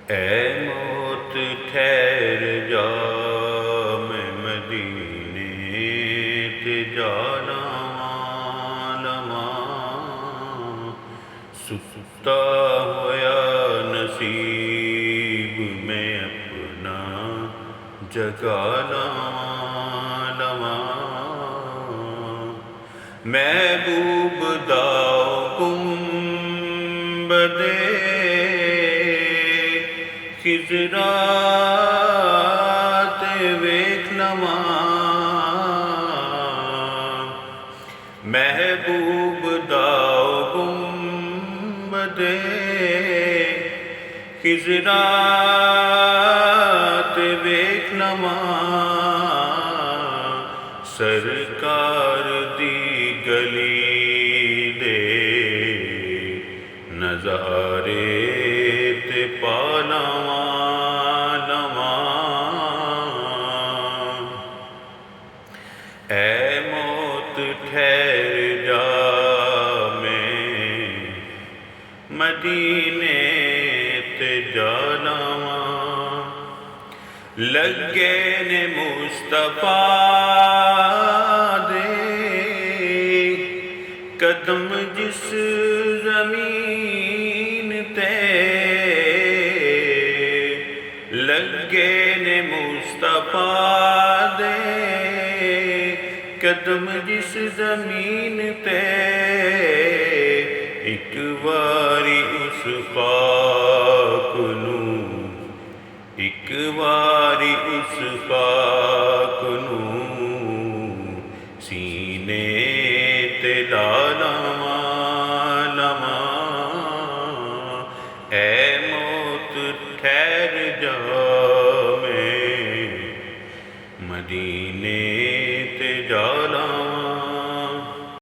ऐ मौत ठहर जा, मैं मदीने ते जाना लवां। सुता होया नसीब में अपना जगा लवां। महबूब दा गुंबदे खिजरा ते वेख लवां। महबूब दा गुंबदे खिजरा ते वेख लवां। सरकार दी गली दे नज़ारे ते पा लवां। ऐ मौत ठहर जा, मैं मदीने ते जा लवां। लगे ने मुस्तफा दे कदम जिस ज़मीन ते, लगे ने मुस्तफा दे कदम जिस ज़मीन ते। एक वारी उस पाक नूं, एक वारी उस पाक नूं सीने ते ला लवां। ऐ मौत ठहर जा, मैं मदीने